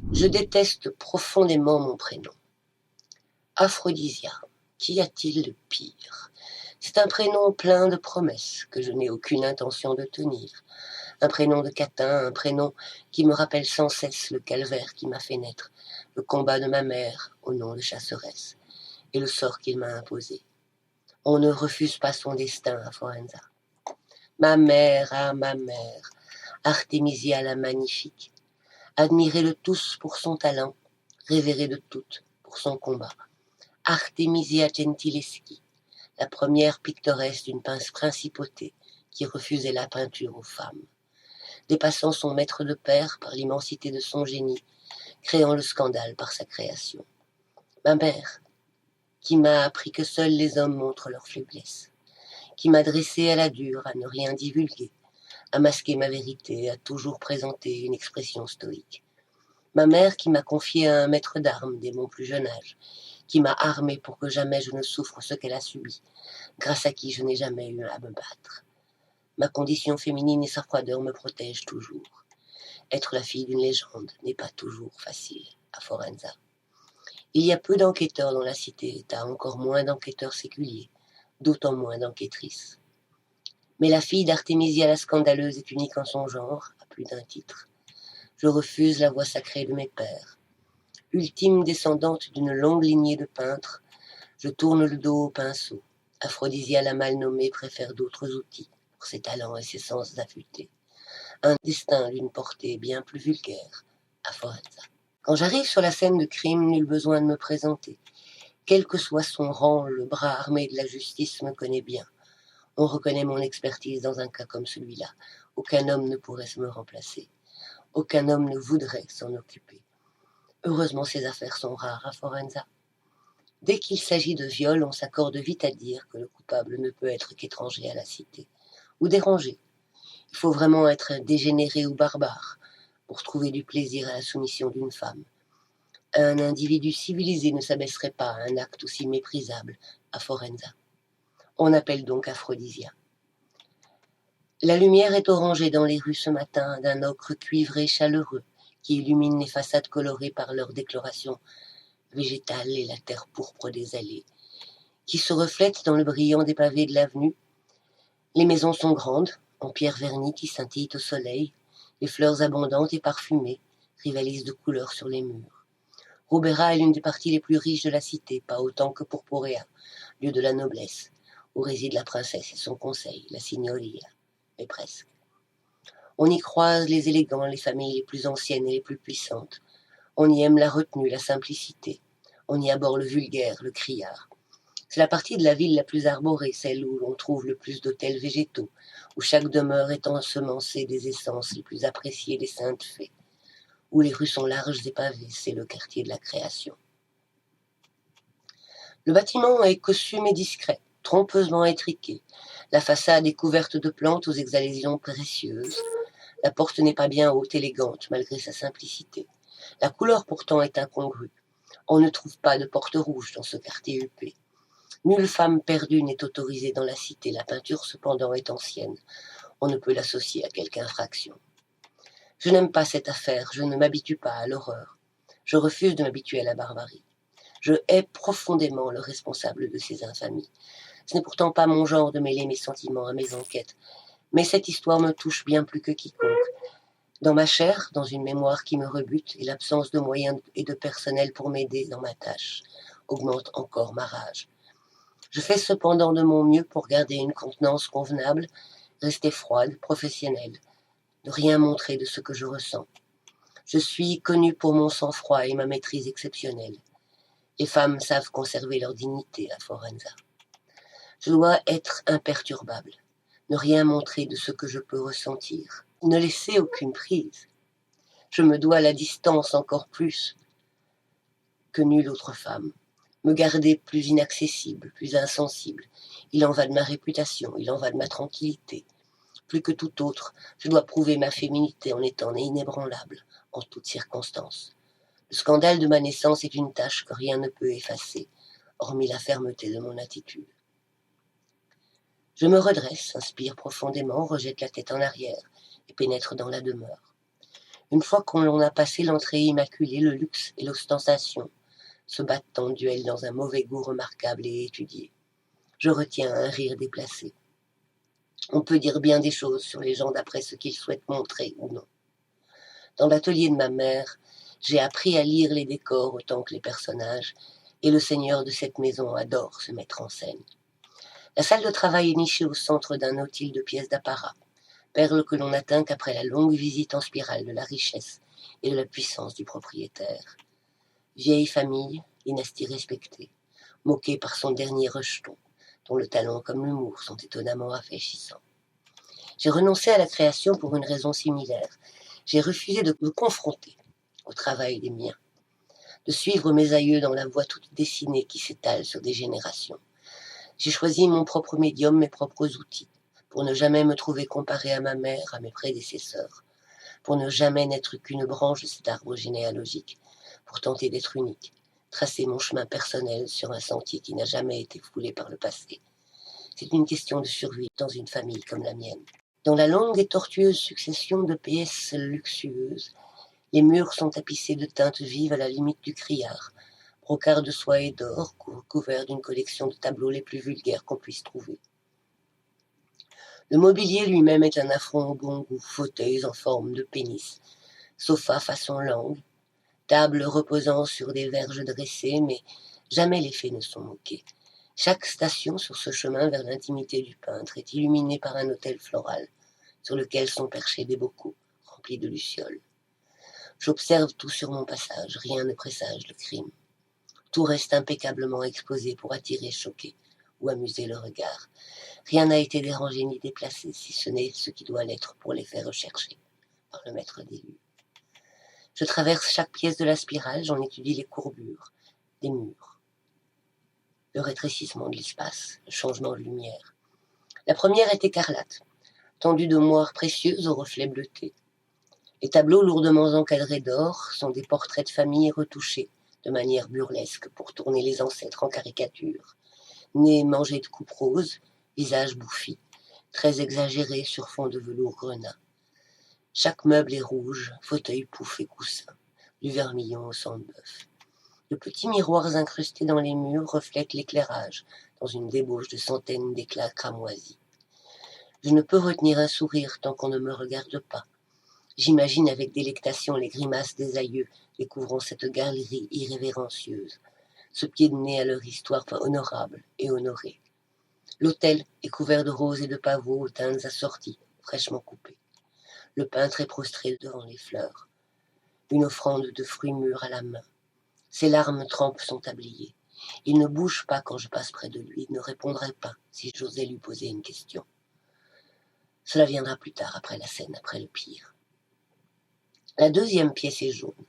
Je déteste profondément mon prénom. Aphrodisia, qu'y a-t-il de pire? C'est un prénom plein de promesses que je n'ai aucune intention de tenir. Un prénom de catin, un prénom qui me rappelle sans cesse le calvaire qui m'a fait naître, le combat de ma mère au nom de chasseresse, et le sort qu'il m'a imposé. On ne refuse pas son destin à Forenza. Ma mère, ah ma mère, Artémisia la magnifique, admirée de tous pour son talent, révérée de toutes pour son combat. Artemisia Gentileschi, la première pictoresse d'une principauté qui refusait la peinture aux femmes, dépassant son maître de père par l'immensité de son génie, créant le scandale par sa création. Ma mère, qui m'a appris que seuls les hommes montrent leur faiblesse, qui m'a dressé à la dure à ne rien divulguer, à masquer ma vérité, à toujours présenter une expression stoïque. Ma mère qui m'a confié à un maître d'armes dès mon plus jeune âge, qui m'a armé pour que jamais je ne souffre ce qu'elle a subi, grâce à qui je n'ai jamais eu à me battre. Ma condition féminine et sa froideur me protègent toujours. Être la fille d'une légende n'est pas toujours facile à Forenza. Il y a peu d'enquêteurs dans la cité-État, encore moins d'enquêteurs séculiers, d'autant moins d'enquêtrices. Mais la fille d'Artémisia la scandaleuse est unique en son genre, à plus d'un titre. Je refuse la voie sacrée de mes pères. Ultime descendante d'une longue lignée de peintres, je tourne le dos au pinceau. Aphrodisia la mal nommée préfère d'autres outils pour ses talents et ses sens affûtés. Un destin d'une portée bien plus vulgaire à Forenza. Quand j'arrive sur la scène de crime, nul besoin de me présenter. Quel que soit son rang, le bras armé de la justice me connaît bien. On reconnaît mon expertise dans un cas comme celui-là. Aucun homme ne pourrait me remplacer. Aucun homme ne voudrait s'en occuper. Heureusement, ces affaires sont rares à Forenza. Dès qu'il s'agit de viol, on s'accorde vite à dire que le coupable ne peut être qu'étranger à la cité, ou dérangé. Il faut vraiment être dégénéré ou barbare pour trouver du plaisir à la soumission d'une femme. Un individu civilisé ne s'abaisserait pas à un acte aussi méprisable à Forenza. On appelle donc Aphrodisia. La lumière est orangée dans les rues ce matin d'un ocre cuivré chaleureux qui illumine les façades colorées par leur décoloration végétale et la terre pourpre des allées, qui se reflète dans le brillant des pavés de l'avenue. Les maisons sont grandes, en pierre vernie qui scintillent au soleil, les fleurs abondantes et parfumées rivalisent de couleurs sur les murs. Robera est l'une des parties les plus riches de la cité, pas autant que Purpurea, lieu de la noblesse, où réside la princesse et son conseil, la signoria, mais presque. On y croise les élégants, les familles les plus anciennes et les plus puissantes. On y aime la retenue, la simplicité. On y abhorre le vulgaire, le criard. C'est la partie de la ville la plus arborée, celle où l'on trouve le plus d'hôtels végétaux, où chaque demeure est ensemencée des essences les plus appréciées des saintes fées, où les rues sont larges et pavées, c'est le quartier de la création. Le bâtiment est cossu mais discret, trompeusement étriqué. La façade est couverte de plantes aux exhalaisons précieuses. La porte n'est pas bien haute, élégante, malgré sa simplicité. La couleur pourtant est incongrue. On ne trouve pas de porte rouge dans ce quartier huppé. Nulle femme perdue n'est autorisée dans la cité. La peinture, cependant, est ancienne. On ne peut l'associer à quelque infraction. Je n'aime pas cette affaire. Je ne m'habitue pas à l'horreur. Je refuse de m'habituer à la barbarie. Je hais profondément le responsable de ces infamies. Ce n'est pourtant pas mon genre de mêler mes sentiments à mes enquêtes. Mais cette histoire me touche bien plus que quiconque. Dans ma chair, dans une mémoire qui me rebute, et l'absence de moyens et de personnel pour m'aider dans ma tâche augmente encore ma rage. Je fais cependant de mon mieux pour garder une contenance convenable, rester froide, professionnelle, ne rien montrer de ce que je ressens. Je suis connue pour mon sang-froid et ma maîtrise exceptionnelle. Les femmes savent conserver leur dignité à Forenza. Je dois être imperturbable, ne rien montrer de ce que je peux ressentir, ne laisser aucune prise. Je me dois la distance encore plus que nulle autre femme, me garder plus inaccessible, plus insensible. Il en va de ma réputation, il en va de ma tranquillité. Plus que tout autre, je dois prouver ma féminité en étant inébranlable, en toutes circonstances. Le scandale de ma naissance est une tâche que rien ne peut effacer, hormis la fermeté de mon attitude. Je me redresse, inspire profondément, rejette la tête en arrière et pénètre dans la demeure. Une fois qu'on l'on a passé l'entrée immaculée, le luxe et l'ostentation se battent en duel dans un mauvais goût remarquable et étudié. Je retiens un rire déplacé. On peut dire bien des choses sur les gens d'après ce qu'ils souhaitent montrer ou non. Dans l'atelier de ma mère, j'ai appris à lire les décors autant que les personnages, et le seigneur de cette maison adore se mettre en scène. La salle de travail est nichée au centre d'un nautil de pièces d'apparat, perle que l'on n'atteint qu'après la longue visite en spirale de la richesse et de la puissance du propriétaire. Vieille famille, dynastie respectée, moquée par son dernier rejeton, dont le talent comme l'humour sont étonnamment rafraîchissants. J'ai renoncé à la création pour une raison similaire. J'ai refusé de me confronter au travail des miens, de suivre mes aïeux dans la voie toute dessinée qui s'étale sur des générations. J'ai choisi mon propre médium, mes propres outils, pour ne jamais me trouver comparé à ma mère, à mes prédécesseurs, pour ne jamais n'être qu'une branche de cet arbre généalogique, pour tenter d'être unique, tracer mon chemin personnel sur un sentier qui n'a jamais été foulé par le passé. C'est une question de survie dans une famille comme la mienne. Dans la longue et tortueuse succession de pièces luxueuses, les murs sont tapissés de teintes vives à la limite du criard, brocart de soie et d'or, couverts d'une collection de tableaux les plus vulgaires qu'on puisse trouver. Le mobilier lui-même est un affront au bon goût, fauteuils en forme de pénis, sofas façon langue, tables reposant sur des verges dressées, mais jamais les faits ne sont moqués. Chaque station sur ce chemin vers l'intimité du peintre est illuminée par un autel floral, sur lequel sont perchés des bocaux remplis de lucioles. J'observe tout sur mon passage, rien ne présage le crime. Tout reste impeccablement exposé pour attirer, choquer ou amuser le regard. Rien n'a été dérangé ni déplacé, si ce n'est ce qui doit l'être pour les faire rechercher par le maître des lieux. Je traverse chaque pièce de la spirale, j'en étudie les courbures des murs, le rétrécissement de l'espace, le changement de lumière. La première est écarlate, tendue de moire précieuse aux reflets bleutés. Les tableaux lourdement encadrés d'or sont des portraits de famille retouchés de manière burlesque pour tourner les ancêtres en caricature. Nez mangés de coupes roses, visage bouffi, très exagéré sur fond de velours grenat. Chaque meuble est rouge, fauteuil, pouf et coussin, du vermillon au sang de bœuf. De petits miroirs incrustés dans les murs reflètent l'éclairage dans une débauche de centaines d'éclats cramoisis. Je ne peux retenir un sourire tant qu'on ne me regarde pas. J'imagine avec délectation les grimaces des aïeux découvrant cette galerie irrévérencieuse, ce pied de nez à leur histoire honorable et honorée. L'autel est couvert de roses et de pavots aux teintes assorties, fraîchement coupées. Le peintre est prostré devant les fleurs, une offrande de fruits mûrs à la main. Ses larmes trempent son tablier. Il ne bouge pas quand je passe près de lui, il ne répondrait pas si j'osais lui poser une question. Cela viendra plus tard, après la scène, après le pire. La deuxième pièce est jaune,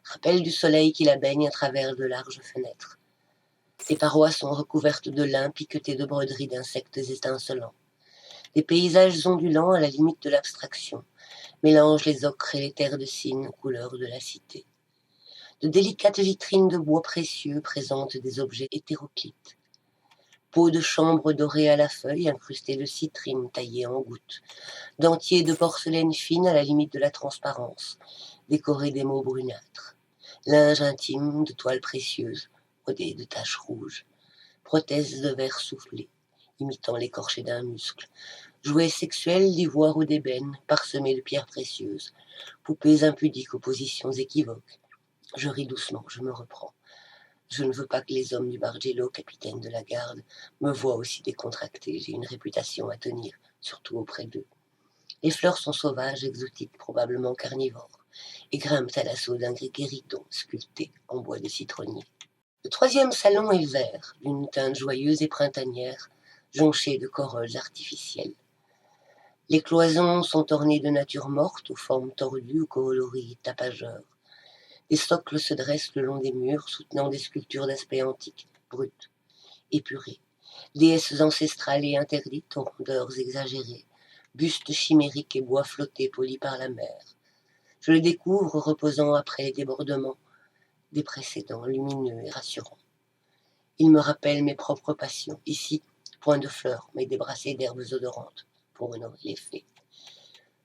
rappel du soleil qui la baigne à travers de larges fenêtres. Ses parois sont recouvertes de lin piqueté de broderies d'insectes étincelants. Des paysages ondulants à la limite de l'abstraction mélangent les ocres et les terres de cygne couleur de la cité. De délicates vitrines de bois précieux présentent des objets hétéroclites. Pots de chambre dorés à la feuille incrustés de citrine taillées en gouttes. Dentiers de porcelaine fine à la limite de la transparence, décorés d'émaux brunâtres. Linge intime de toiles précieuses, brodées de taches rouges. Prothèses de verre soufflé, imitant l'écorché d'un muscle. Jouets sexuels d'ivoire ou d'ébène, parsemés de pierres précieuses. Poupées impudiques aux positions équivoques. Je ris doucement, je me reprends. Je ne veux pas que les hommes du Bargello, capitaine de la garde, me voient aussi décontracté. J'ai une réputation à tenir, surtout auprès d'eux. Les fleurs sont sauvages, exotiques, probablement carnivores, et grimpent à l'assaut d'un guéridon sculpté en bois de citronnier. Le troisième salon est vert, d'une teinte joyeuse et printanière, jonché de corolles artificielles. Les cloisons sont ornées de natures mortes, aux formes tordues, aux coloris tapageurs. Des socles se dressent le long des murs, soutenant des sculptures d'aspect antique, brutes, épurées. Déesses ancestrales et interdites aux rondeurs exagérées, bustes chimériques et bois flottés polis par la mer. Je les découvre reposant après les débordements des précédents, lumineux et rassurants. Ils me rappellent mes propres passions. Ici, point de fleurs, mais des brassées d'herbes odorantes pour honorer les fées.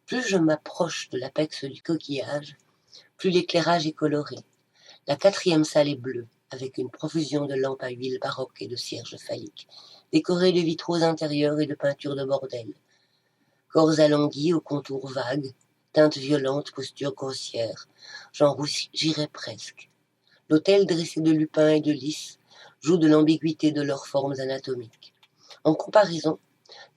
Plus je m'approche de l'apex du coquillage, plus l'éclairage est coloré. La 4e salle est bleue, avec une profusion de lampes à huile baroques et de cierges phalliques, décorées de vitraux intérieurs et de peintures de bordel. Corps alanguis aux contours vagues, teintes violentes, postures grossières. J'en rougirais presque. L'autel dressé de lupins et de lys joue de l'ambiguïté de leurs formes anatomiques. En comparaison,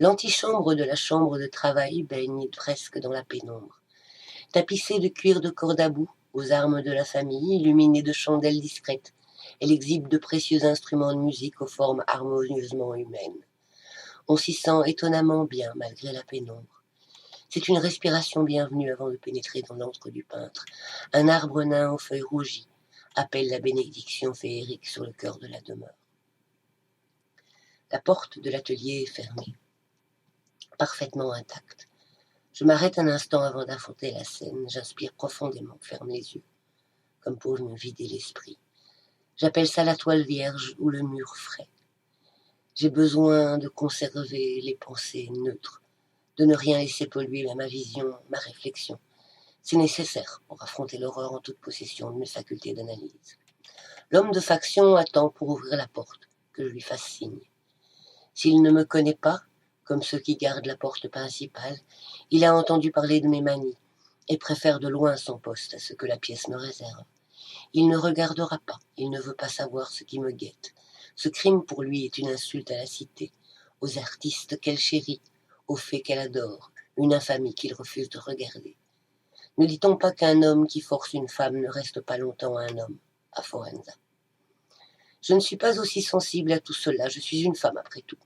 l'antichambre de la chambre de travail baigne presque dans la pénombre. Tapissée de cuir de corde à bout, aux armes de la famille, illuminée de chandelles discrètes, elle exhibe de précieux instruments de musique aux formes harmonieusement humaines. On s'y sent étonnamment bien malgré la pénombre. C'est une respiration bienvenue avant de pénétrer dans l'antre du peintre. Un arbre nain aux feuilles rougies appelle la bénédiction féerique sur le cœur de la demeure. La porte de l'atelier est fermée, parfaitement intacte. Je m'arrête un instant avant d'affronter la scène, j'inspire profondément, ferme les yeux, comme pour me vider l'esprit. J'appelle ça la toile vierge ou le mur frais. J'ai besoin de conserver les pensées neutres, de ne rien laisser polluer ma vision, ma réflexion. C'est nécessaire pour affronter l'horreur en toute possession de mes facultés d'analyse. L'homme de faction attend pour ouvrir la porte, que je lui fasse signe. S'il ne me connaît pas, comme ceux qui gardent la porte principale, il a entendu parler de mes manies et préfère de loin son poste à ce que la pièce me réserve. Il ne regardera pas, il ne veut pas savoir ce qui me guette. Ce crime pour lui est une insulte à la cité, aux artistes qu'elle chérit, aux faits qu'elle adore, une infamie qu'il refuse de regarder. Ne dit-on pas qu'un homme qui force une femme ne reste pas longtemps un homme, à Forenza? Je ne suis pas aussi sensible à tout cela, je suis une femme après tout.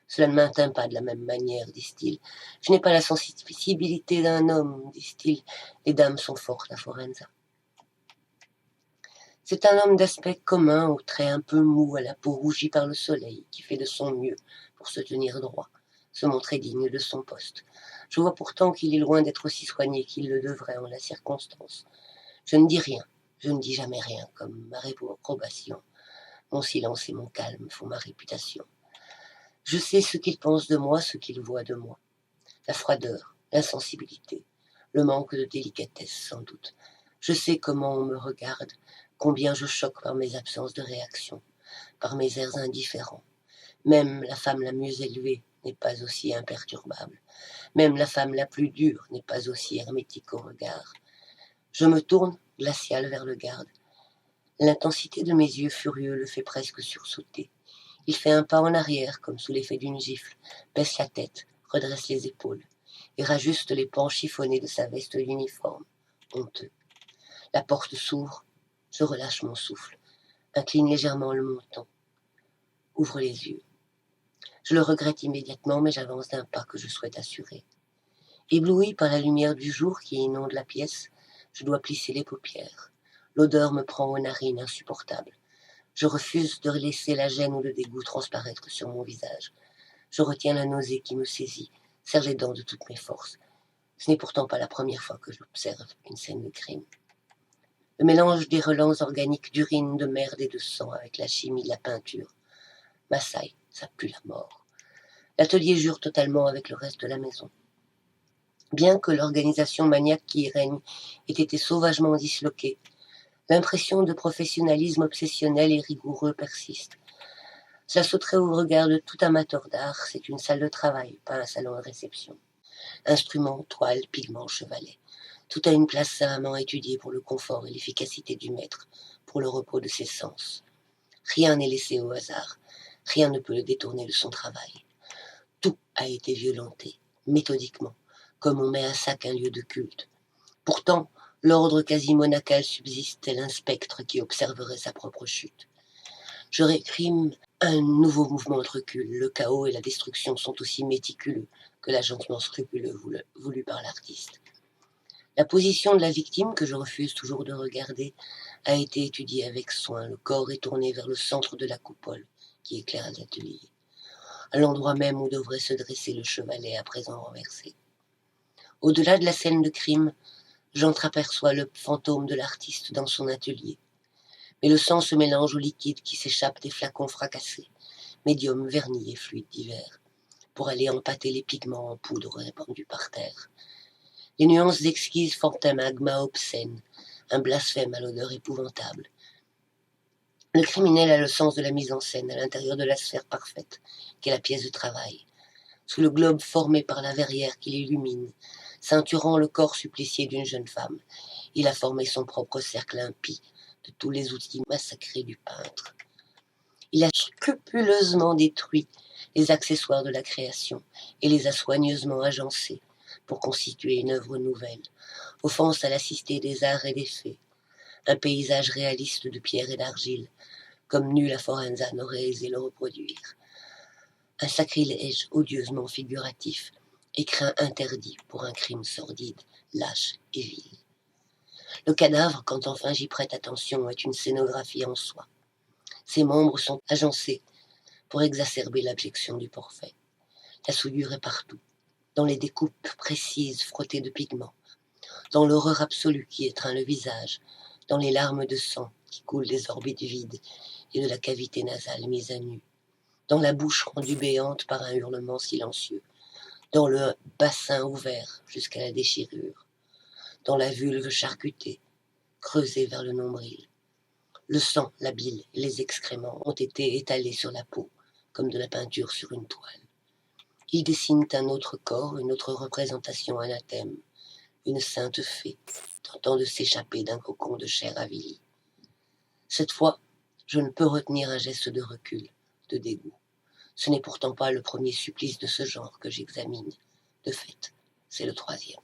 Cela ne m'atteint pas de la même manière, disent-ils. Je n'ai pas la sensibilité d'un homme, disent-ils. Les dames sont fortes à Forenza. C'est un homme d'aspect commun, aux traits un peu mous, à la peau rougie par le soleil, qui fait de son mieux pour se tenir droit, se montrer digne de son poste. Je vois pourtant qu'il est loin d'être aussi soigné qu'il le devrait en la circonstance. Je ne dis rien, je ne dis jamais rien, comme ma réprobation. Mon silence et mon calme font ma réputation. Je sais ce qu'il pense de moi, ce qu'il voit de moi. La froideur, l'insensibilité, le manque de délicatesse sans doute. Je sais comment on me regarde, combien je choque par mes absences de réaction, par mes airs indifférents. Même la femme la mieux élevée n'est pas aussi imperturbable. Même la femme la plus dure n'est pas aussi hermétique au regard. Je me tourne, glacial, vers le garde. L'intensité de mes yeux furieux le fait presque sursauter. Il fait un pas en arrière, comme sous l'effet d'une gifle, baisse la tête, redresse les épaules, et rajuste les pans chiffonnés de sa veste d'uniforme, honteux. La porte s'ouvre, je relâche mon souffle, incline légèrement le menton, ouvre les yeux. Je le regrette immédiatement, mais j'avance d'un pas que je souhaite assurer. Ébloui par la lumière du jour qui inonde la pièce, je dois plisser les paupières. L'odeur me prend aux narines, insupportable. Je refuse de laisser la gêne ou le dégoût transparaître sur mon visage. Je retiens la nausée qui me saisit, serre les dents de toutes mes forces. Ce n'est pourtant pas la première fois que j'observe une scène de crime. Le mélange des relents organiques d'urine, de merde et de sang avec la chimie de la peinture m'assaille, ça pue la mort. L'atelier jure totalement avec le reste de la maison. Bien que l'organisation maniaque qui y règne ait été sauvagement disloquée, l'impression de professionnalisme obsessionnel et rigoureux persiste. Cela sauterait au regard de tout amateur d'art, c'est une salle de travail, pas un salon de réception. Instruments, toiles, pigments, chevalets. Tout a une place savamment étudiée pour le confort et l'efficacité du maître, pour le repos de ses sens. Rien n'est laissé au hasard, rien ne peut le détourner de son travail. Tout a été violenté, méthodiquement, comme on met à sac un lieu de culte. Pourtant, l'ordre quasi monacal subsiste tel un spectre qui observerait sa propre chute. Je réprime un nouveau mouvement de recul. Le chaos et la destruction sont aussi méticuleux que l'agencement scrupuleux voulu par l'artiste. La position de la victime, que je refuse toujours de regarder, a été étudiée avec soin. Le corps est tourné vers le centre de la coupole qui éclaire l'atelier, à l'endroit même où devrait se dresser le chevalet à présent renversé. Au-delà de la scène de crime, j'entreaperçois le fantôme de l'artiste dans son atelier. Mais le sang se mélange au liquide qui s'échappe des flacons fracassés, médium, vernis et fluides divers, pour aller empâter les pigments en poudre répandus par terre. Les nuances exquises forment un magma obscène, un blasphème à l'odeur épouvantable. Le criminel a le sens de la mise en scène à l'intérieur de la sphère parfaite, qu'est la pièce de travail. Sous le globe formé par la verrière qui l'illumine, ceinturant le corps supplicié d'une jeune femme, il a formé son propre cercle impie de tous les outils massacrés du peintre. Il a scrupuleusement détruit les accessoires de la création et les a soigneusement agencés pour constituer une œuvre nouvelle, offense à la cité des arts et des faits, un paysage réaliste de pierre et d'argile, comme nul à Forenza n'aurait osé le reproduire. Un sacrilège odieusement figuratif, écrin interdit pour un crime sordide, lâche et vil. Le cadavre, quand enfin j'y prête attention, est une scénographie en soi. Ses membres sont agencés pour exacerber l'abjection du portrait. La souillure est partout, dans les découpes précises frottées de pigments, dans l'horreur absolue qui étreint le visage, dans les larmes de sang qui coulent des orbites vides et de la cavité nasale mise à nu, dans la bouche rendue béante par un hurlement silencieux, dans le bassin ouvert jusqu'à la déchirure, dans la vulve charcutée, creusée vers le nombril. Le sang, la bile et les excréments ont été étalés sur la peau, comme de la peinture sur une toile. Ils dessinent un autre corps, une autre représentation anathème, une sainte fée, tentant de s'échapper d'un cocon de chair avilie. Cette fois, je ne peux retenir un geste de recul, de dégoût. Ce n'est pourtant pas le premier supplice de ce genre que j'examine. De fait, c'est le troisième.